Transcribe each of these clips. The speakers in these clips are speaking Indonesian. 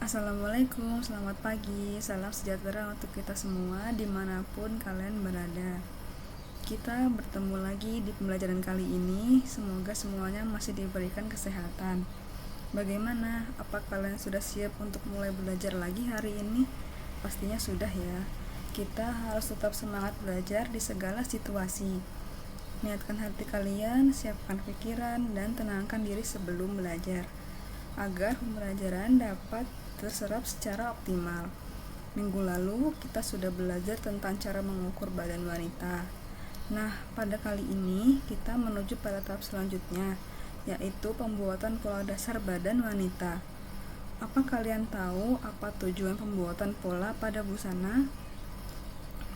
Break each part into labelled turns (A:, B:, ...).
A: Assalamualaikum, selamat pagi, salam sejahtera untuk kita semua dimanapun kalian berada. Kita bertemu lagi di pembelajaran kali ini, semoga semuanya masih diberikan kesehatan. Bagaimana? Apa kalian sudah siap untuk mulai belajar lagi hari ini? Pastinya sudah ya. Kita harus tetap semangat belajar di segala situasi. Niatkan hati kalian, siapkan pikiran, dan tenangkan diri sebelum belajar agar pembelajaran dapat terserap secara optimal. Minggu lalu kita sudah belajar tentang cara mengukur badan wanita. Nah, pada kali ini kita menuju pada tahap selanjutnya, yaitu pembuatan pola dasar badan wanita. Apa kalian tahu apa tujuan pembuatan pola pada busana?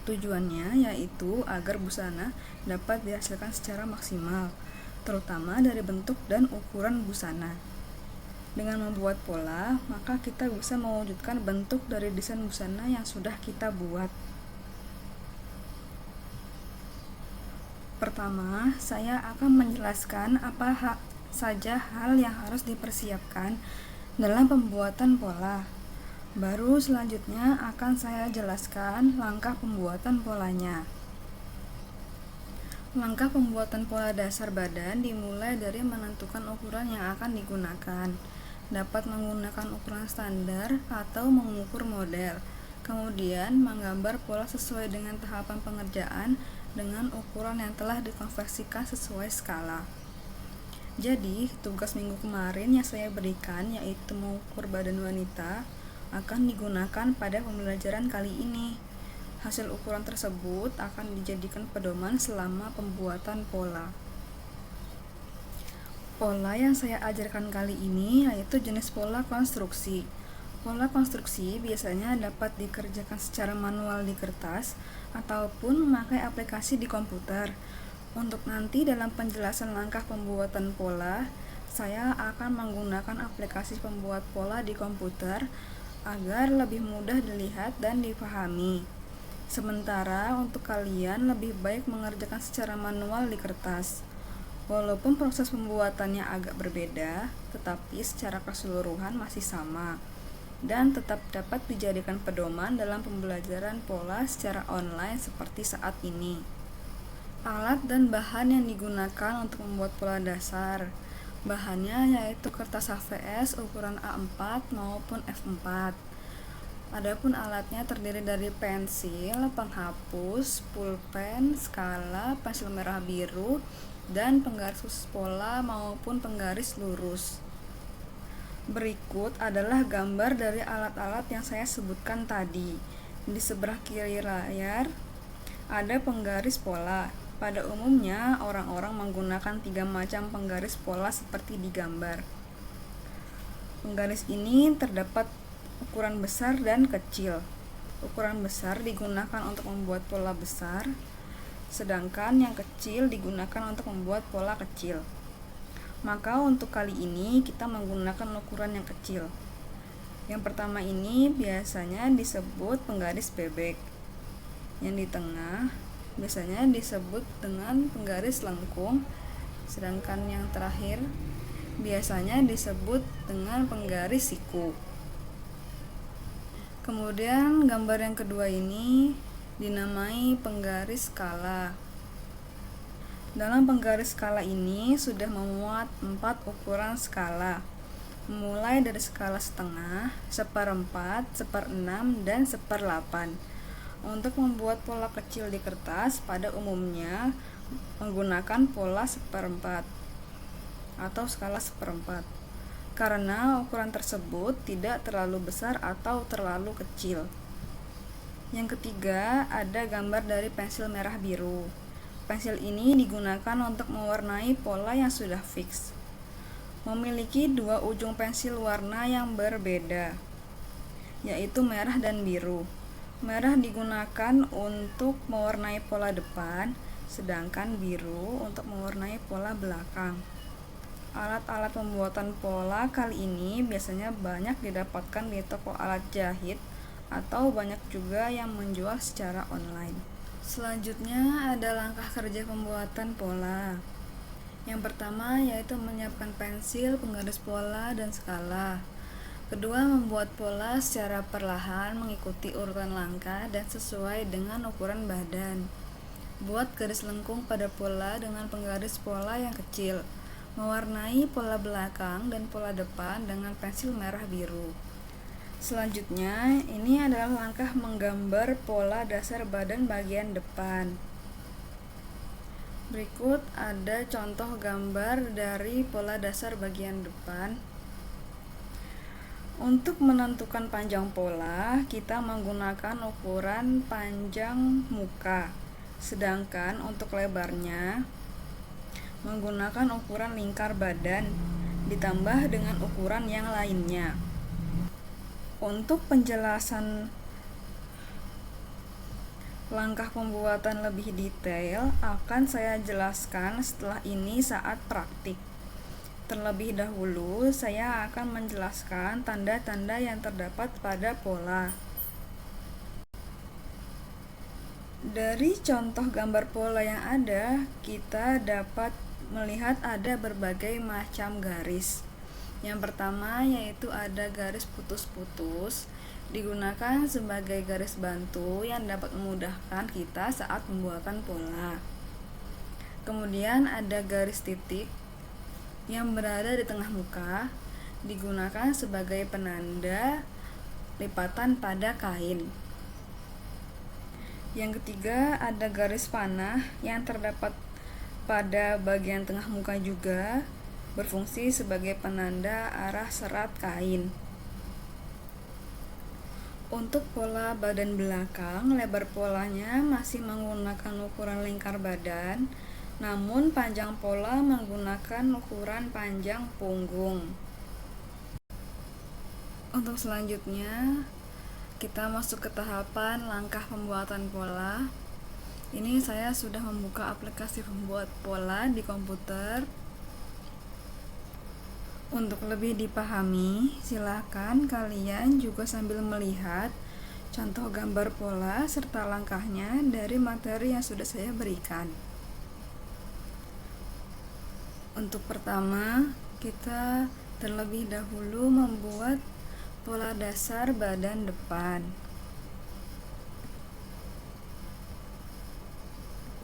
A: Tujuannya yaitu agar busana dapat dihasilkan secara maksimal, terutama dari bentuk dan ukuran busana. Dengan membuat pola, maka kita bisa mewujudkan bentuk dari desain busana yang sudah kita buat. Pertama, saya akan menjelaskan apa saja hal yang harus dipersiapkan dalam pembuatan pola. Baru selanjutnya akan saya jelaskan langkah pembuatan polanya. Langkah pembuatan pola dasar badan dimulai dari menentukan ukuran yang akan digunakan. Dapat menggunakan ukuran standar atau mengukur model. Kemudian menggambar pola sesuai dengan tahapan pengerjaan dengan ukuran yang telah dikonversikan sesuai skala. Jadi, tugas minggu kemarin yang saya berikan yaitu mengukur badan wanita akan digunakan pada pembelajaran kali ini. Hasil ukuran tersebut akan dijadikan pedoman selama pembuatan pola. Pola yang saya ajarkan kali ini yaitu jenis pola konstruksi. Pola konstruksi biasanya dapat dikerjakan secara manual di kertas ataupun memakai aplikasi di komputer. Untuk nanti dalam penjelasan langkah pembuatan pola, saya akan menggunakan aplikasi pembuat pola di komputer agar lebih mudah dilihat dan dipahami. Sementara untuk kalian lebih baik mengerjakan secara manual di kertas. Walaupun proses pembuatannya agak berbeda, tetapi secara keseluruhan masih sama dan tetap dapat dijadikan pedoman dalam pembelajaran pola secara online seperti saat ini. Alat dan bahan yang digunakan untuk membuat pola dasar. Bahannya yaitu kertas HVS ukuran A4 maupun F4. Adapun alatnya terdiri dari pensil, penghapus, pulpen, skala, pensil merah biru, dan penggaris khusus pola maupun penggaris lurus. Berikut adalah gambar dari alat-alat yang saya sebutkan tadi. Di sebelah kiri layar ada penggaris pola. Pada umumnya, orang-orang menggunakan 3 macam penggaris pola seperti di gambar. Penggaris ini terdapat ukuran besar dan kecil. Ukuran besar digunakan untuk membuat pola besar, sedangkan yang kecil digunakan untuk membuat pola kecil. Maka untuk kali ini kita menggunakan ukuran yang kecil. Yang pertama ini biasanya disebut penggaris bebek. Yang di tengah biasanya disebut dengan penggaris lengkung, sedangkan yang terakhir biasanya disebut dengan penggaris siku. Kemudian gambar yang kedua ini dinamai penggaris skala. Dalam penggaris skala ini sudah memuat 4 ukuran skala, mulai dari skala setengah, 1/4, 1/6, dan 1/8. Untuk membuat pola kecil di kertas pada umumnya menggunakan pola 1/4 atau skala 1/4 karena ukuran tersebut tidak terlalu besar atau terlalu kecil. Yang ketiga ada gambar dari pensil merah biru. Pensil ini digunakan untuk mewarnai pola yang sudah fix. Memiliki 2 ujung pensil warna yang berbeda, yaitu merah dan biru. Merah digunakan untuk mewarnai pola depan, sedangkan biru untuk mewarnai pola belakang. Alat-alat pembuatan pola kali ini biasanya banyak didapatkan di toko alat jahit atau banyak juga yang menjual secara online. Selanjutnya ada langkah kerja pembuatan pola. Yang pertama yaitu menyiapkan pensil, penggaris pola, dan skala. Kedua, membuat pola secara perlahan mengikuti urutan langkah dan sesuai dengan ukuran badan. Buat garis lengkung pada pola dengan penggaris pola yang kecil. Mewarnai pola belakang dan pola depan dengan pensil merah biru. Selanjutnya, ini adalah langkah menggambar pola dasar badan bagian depan. Berikut ada contoh gambar dari pola dasar bagian depan. Untuk menentukan panjang pola, kita menggunakan ukuran panjang muka. Sedangkan untuk lebarnya menggunakan ukuran lingkar badan ditambah dengan ukuran yang lainnya. Untuk penjelasan langkah pembuatan lebih detail akan saya jelaskan setelah ini saat praktik. Terlebih dahulu, saya akan menjelaskan tanda-tanda yang terdapat pada pola. Dari contoh gambar pola yang ada, kita dapat melihat ada berbagai macam garis. Yang pertama yaitu ada garis putus-putus, digunakan sebagai garis bantu yang dapat memudahkan kita saat pembuatan pola. Kemudian ada garis titik yang berada di tengah muka, digunakan sebagai penanda lipatan pada kain. Yang ketiga ada garis panah yang terdapat pada bagian tengah muka juga, berfungsi sebagai penanda arah serat kain. Untuk pola badan belakang, lebar polanya masih menggunakan ukuran lingkar badan, namun panjang pola menggunakan ukuran panjang punggung. Untuk selanjutnya, kita masuk ke tahapan langkah pembuatan pola. Ini saya sudah membuka aplikasi pembuat pola di komputer. Untuk lebih dipahami, silakan kalian juga sambil melihat contoh gambar pola serta langkahnya dari materi yang sudah saya berikan. Untuk pertama, kita terlebih dahulu membuat pola dasar badan depan.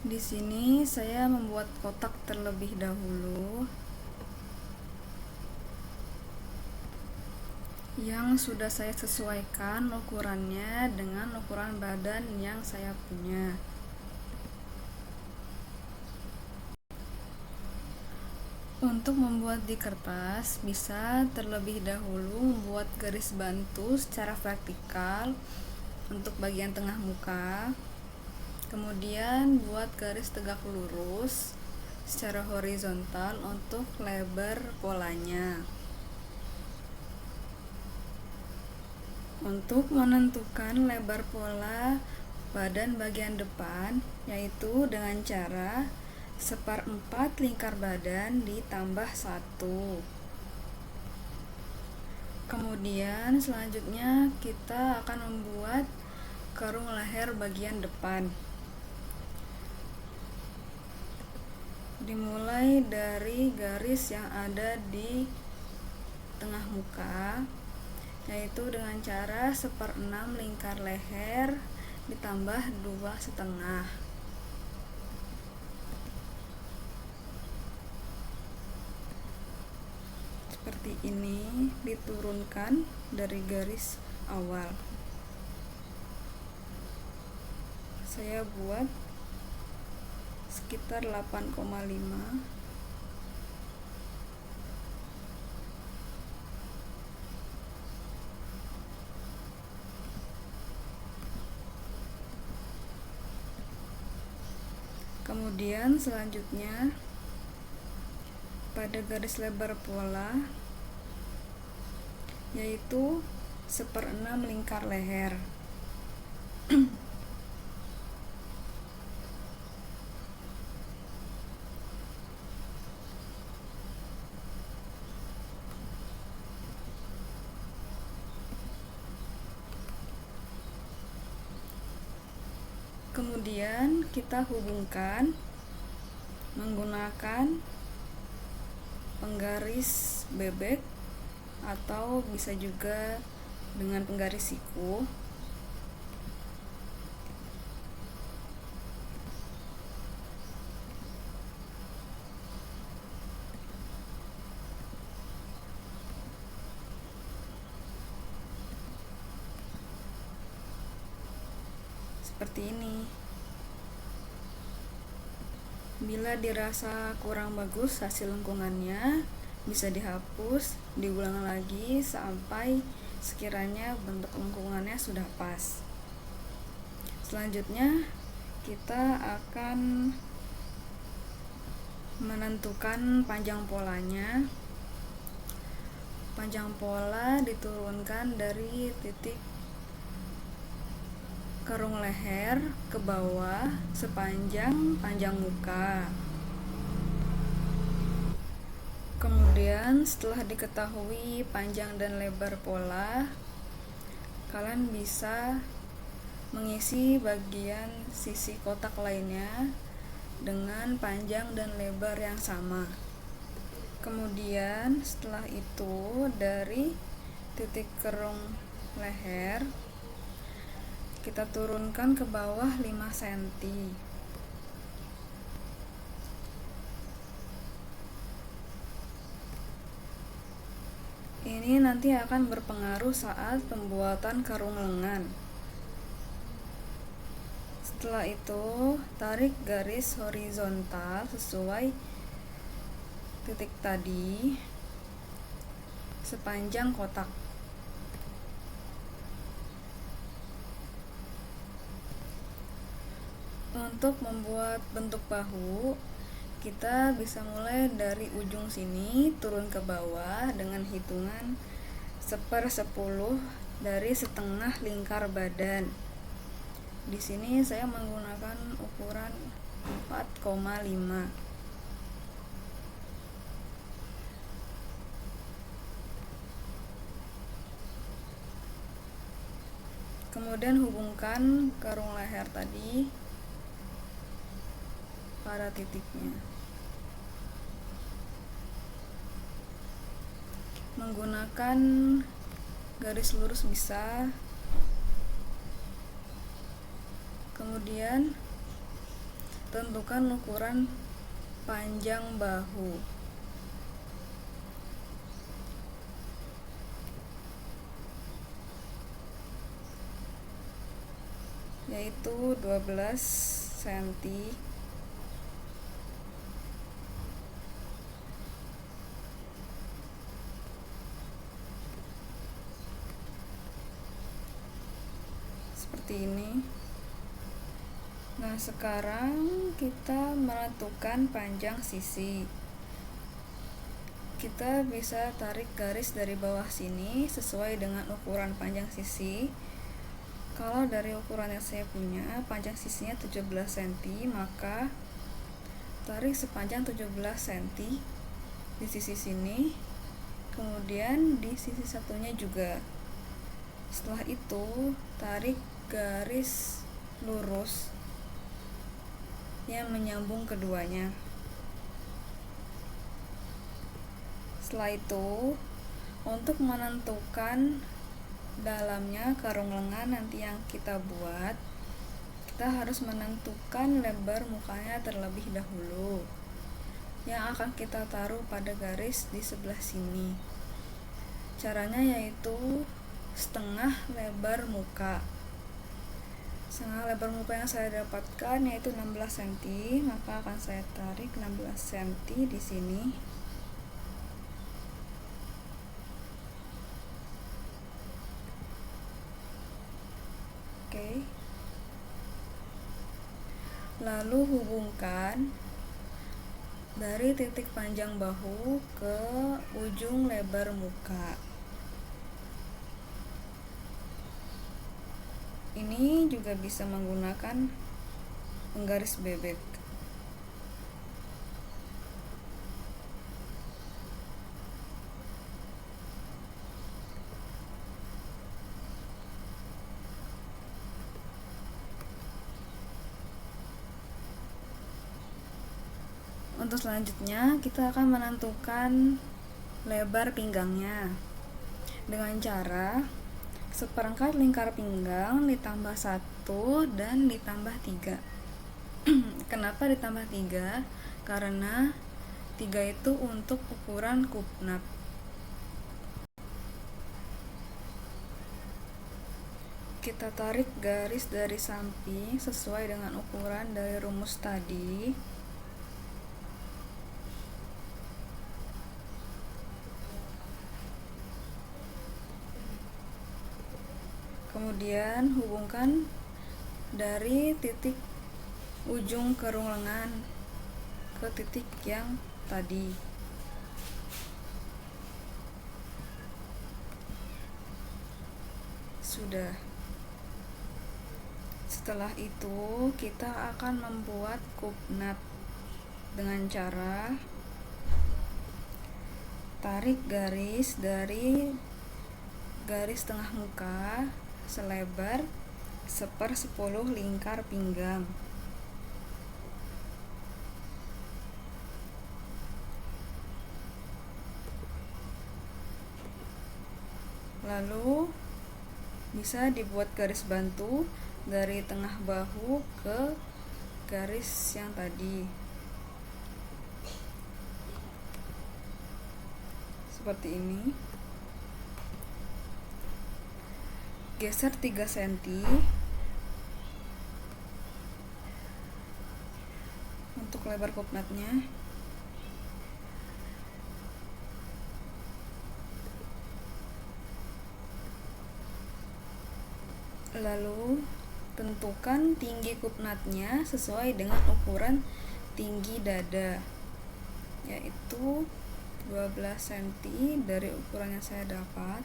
A: Di sini saya membuat kotak terlebih dahulu yang sudah saya sesuaikan ukurannya dengan ukuran badan yang saya punya. Untuk membuat di kertas, bisa terlebih dahulu membuat garis bantu secara vertikal untuk bagian tengah muka. Kemudian buat garis tegak lurus secara horizontal untuk lebar polanya. Untuk menentukan lebar pola badan bagian depan, yaitu dengan cara 1/4 lingkar badan ditambah 1. Kemudian selanjutnya kita akan membuat karung leher bagian depan. Dimulai dari garis yang ada di tengah muka, yaitu dengan cara 1/6 lingkar leher ditambah 2,5. Seperti ini, diturunkan dari garis awal. Saya buat sekitar 8,5. Kemudian selanjutnya pada garis lebar pola, yaitu 1/6 lingkar leher. Kemudian kita hubungkan menggunakan penggaris bebek atau bisa juga dengan penggaris siku. Seperti ini. Bila dirasa kurang bagus hasil lengkungannya, bisa dihapus, diulang lagi sampai sekiranya bentuk lengkungannya sudah pas. Selanjutnya kita akan menentukan panjang polanya. Panjang pola diturunkan dari titik kerung leher ke bawah sepanjang panjang muka. Kemudian setelah diketahui panjang dan lebar pola, kalian bisa mengisi bagian sisi kotak lainnya dengan panjang dan lebar yang sama. Kemudian setelah itu dari titik kerung leher kita turunkan ke bawah 5 cm. Ini nanti akan berpengaruh saat pembuatan karung lengan. Setelah itu, tarik garis horizontal sesuai titik tadi sepanjang kotak. Untuk membuat bentuk bahu, kita bisa mulai dari ujung sini turun ke bawah dengan hitungan 1/10 dari setengah lingkar badan. Di sini saya menggunakan ukuran 4,5. Kemudian hubungkan karung leher tadi pada titiknya. Menggunakan garis lurus bisa. Kemudian tentukan ukuran panjang bahu. Yaitu 12 cm. Seperti ini. Nah, sekarang kita menentukan panjang sisi. Kita bisa tarik garis dari bawah sini sesuai dengan ukuran panjang sisi. Kalau dari ukuran yang saya punya, panjang sisinya 17 cm, maka tarik sepanjang 17 cm di sisi sini, kemudian di sisi satunya juga. Setelah itu, tarik garis lurus yang menyambung keduanya. Setelah itu, untuk menentukan dalamnya karung lengan nanti yang kita buat, kita harus menentukan lebar mukanya terlebih dahulu, yang akan kita taruh pada garis di sebelah sini. Caranya yaitu setengah lebar muka. Setengah lebar muka yang saya dapatkan yaitu 16 cm, maka akan saya tarik 16 cm di sini. Oke. Lalu hubungkan dari titik panjang bahu ke ujung lebar muka. Ini juga bisa menggunakan penggaris bebek. Untuk selanjutnya kita akan menentukan lebar pinggangnya. dengan cara seperempat lingkar pinggang ditambah 1 dan ditambah 3. Kenapa ditambah 3? Karena 3 itu untuk ukuran kupnat. Kita tarik garis dari samping sesuai dengan ukuran dari rumus tadi. Kemudian hubungkan dari titik ujung kerung lengan ke titik yang tadi. Sudah. Setelah itu kita akan membuat kupnat dengan cara tarik garis dari garis tengah muka selebar 1/10 lingkar pinggang. Lalu bisa dibuat garis bantu dari tengah bahu ke garis yang tadi, seperti ini. Geser 3 cm untuk lebar kupnatnya. Lalu tentukan tinggi kupnatnya sesuai dengan ukuran tinggi dada, yaitu 12 cm dari ukuran yang saya dapat.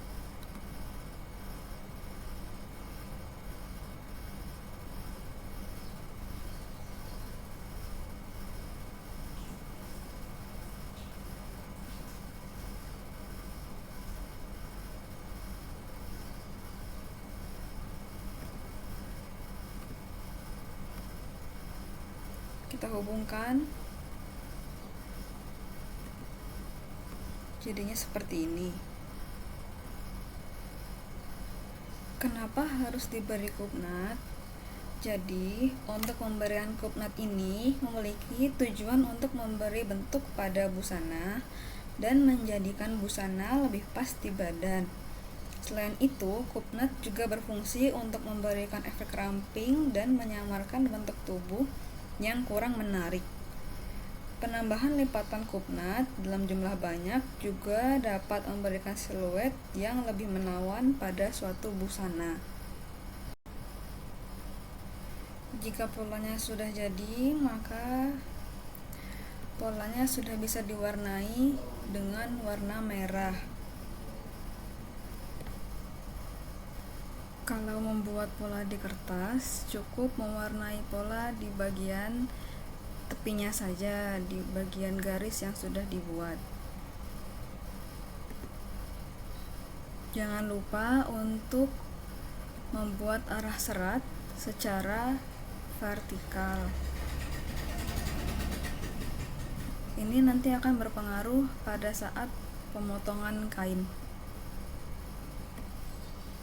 A: Kita hubungkan, jadinya seperti ini. Kenapa harus diberi kupnat? Jadi, untuk pemberian kupnat ini memiliki tujuan untuk memberi bentuk pada busana dan menjadikan busana lebih pas di badan. Selain itu, kupnat juga berfungsi untuk memberikan efek ramping dan menyamarkan bentuk tubuh yang kurang menarik. Penambahan lipatan kupnat dalam jumlah banyak juga dapat memberikan siluet yang lebih menawan pada suatu busana. Jika polanya sudah jadi, maka polanya sudah bisa diwarnai dengan warna merah. Kalau membuat pola di kertas, cukup mewarnai pola di bagian tepinya saja, di bagian garis yang sudah dibuat. Jangan lupa untuk membuat arah serat secara vertikal. Ini nanti akan berpengaruh pada saat pemotongan kain.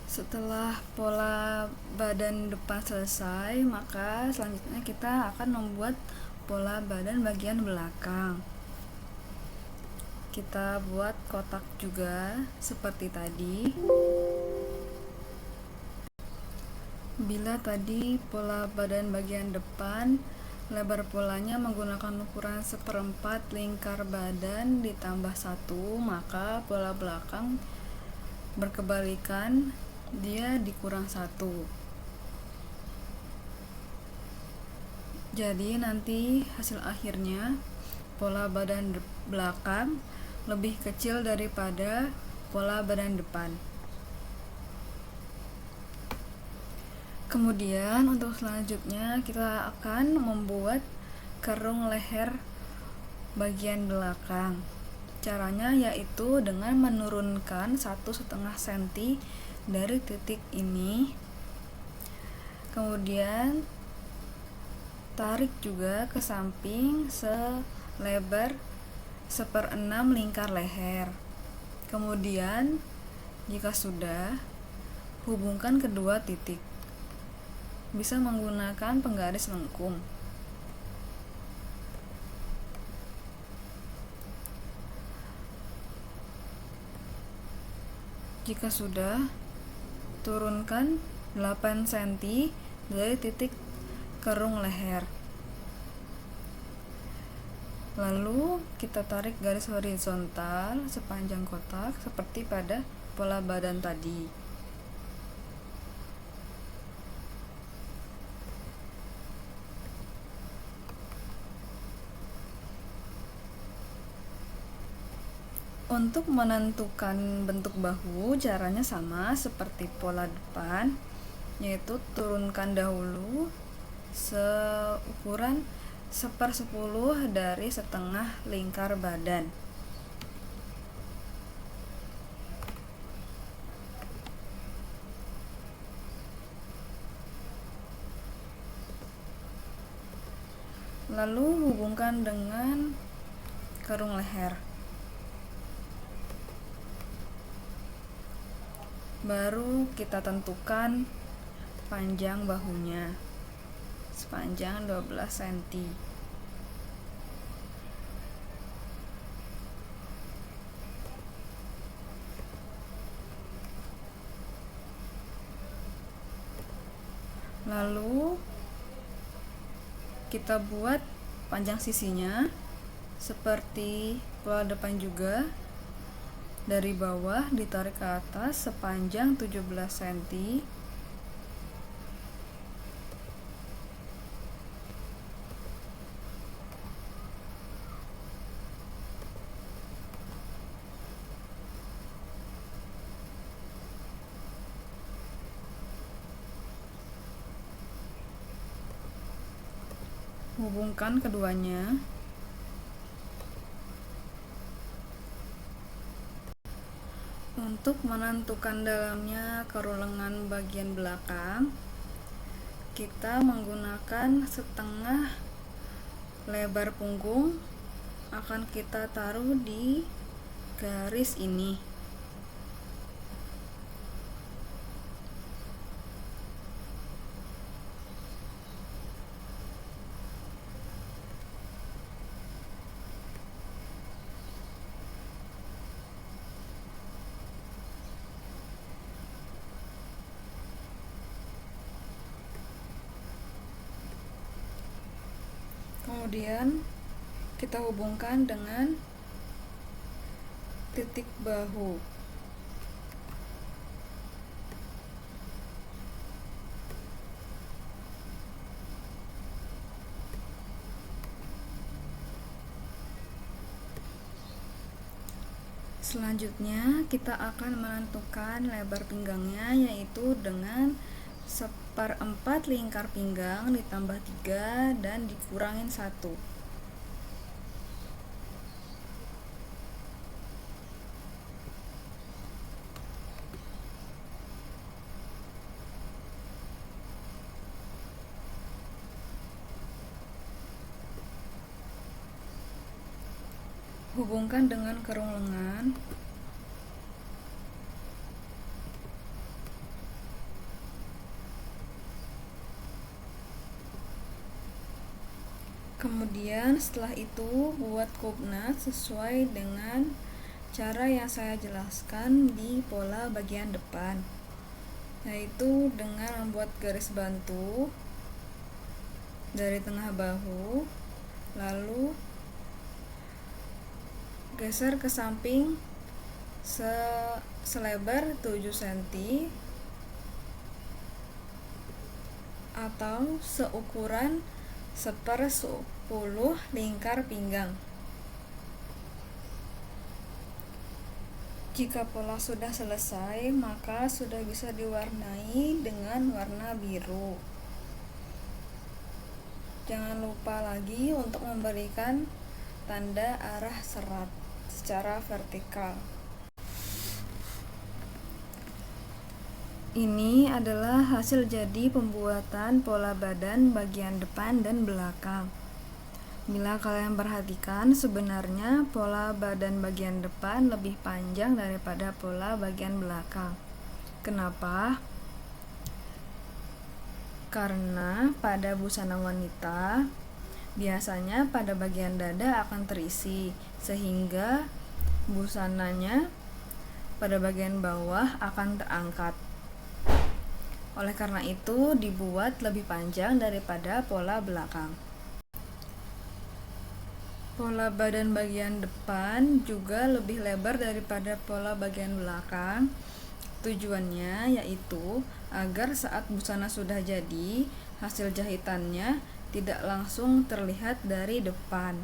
A: Setelah pola badan depan selesai, maka selanjutnya kita akan membuat pola badan bagian belakang. Kita buat kotak juga seperti tadi. Bila tadi pola badan bagian depan, lebar polanya menggunakan ukuran 1/4 lingkar badan ditambah 1, maka pola belakang berkebalikan, dia dikurang 1. Jadi nanti hasil akhirnya pola badan belakang lebih kecil daripada pola badan depan. Kemudian untuk selanjutnya kita akan membuat kerung leher bagian belakang. Caranya yaitu dengan menurunkan 1,5 cm dari titik ini, kemudian tarik juga ke samping selebar 1/6 lingkar leher, kemudian Jika sudah, hubungkan kedua titik. Bisa menggunakan penggaris lengkung. Jika sudah, turunkan 8 cm dari titik kerung leher. Lalu kita tarik garis horizontal sepanjang kotak seperti pada pola badan tadi. Untuk menentukan bentuk bahu, caranya sama seperti pola depan, yaitu turunkan dahulu seukuran 1/10 dari setengah lingkar badan. Lalu hubungkan dengan kerung leher. Baru kita tentukan panjang bahunya sepanjang 12 cm. Lalu kita buat panjang sisinya seperti pola depan juga. Dari bawah ditarik ke atas sepanjang 17 cm. Hubungkan keduanya. Untuk menentukan dalamnya kerung lengan bagian belakang, kita menggunakan setengah lebar punggung akan kita taruh di garis ini. Kemudian kita hubungkan dengan titik bahu. Selanjutnya kita akan menentukan lebar pinggangnya, yaitu dengan 1/4 lingkar pinggang ditambah 3 dan dikurangin 1. Hubungkan dengan kerung lengan. Kemudian setelah itu buat kupnat sesuai dengan cara yang saya jelaskan di pola bagian depan, yaitu dengan membuat garis bantu dari tengah bahu, lalu geser ke samping selebar 7 cm atau seukuran 1/10 lingkar pinggang. Jika pola sudah selesai, maka sudah bisa diwarnai dengan warna biru. Jangan lupa lagi untuk memberikan tanda arah serat secara vertikal. Ini adalah hasil jadi pembuatan pola badan bagian depan dan belakang. Bila kalian perhatikan, sebenarnya pola badan bagian depan lebih panjang daripada pola bagian belakang. Kenapa? Karena pada busana wanita, biasanya pada bagian dada akan terisi, sehingga busananya pada bagian bawah akan terangkat. Oleh karena itu, dibuat lebih panjang daripada pola belakang. Pola badan bagian depan juga lebih lebar daripada pola bagian belakang. Tujuannya yaitu agar saat busana sudah jadi, hasil jahitannya tidak langsung terlihat dari depan.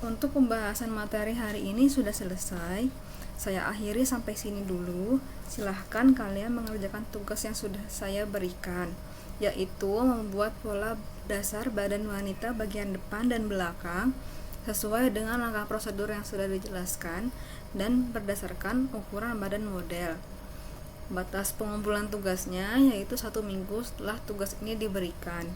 A: Untuk pembahasan materi hari ini sudah selesai. Saya akhiri sampai sini dulu. Silahkan kalian mengerjakan tugas yang sudah saya berikan, yaitu membuat pola dasar badan wanita bagian depan dan belakang sesuai dengan langkah prosedur yang sudah dijelaskan dan berdasarkan ukuran badan model. Batas pengumpulan tugasnya yaitu 1 minggu setelah tugas ini diberikan.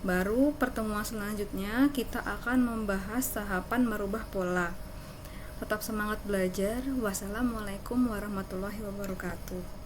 A: Baru pertemuan selanjutnya kita akan membahas tahapan merubah pola. Tetap semangat belajar. Wassalamualaikum warahmatullahi wabarakatuh.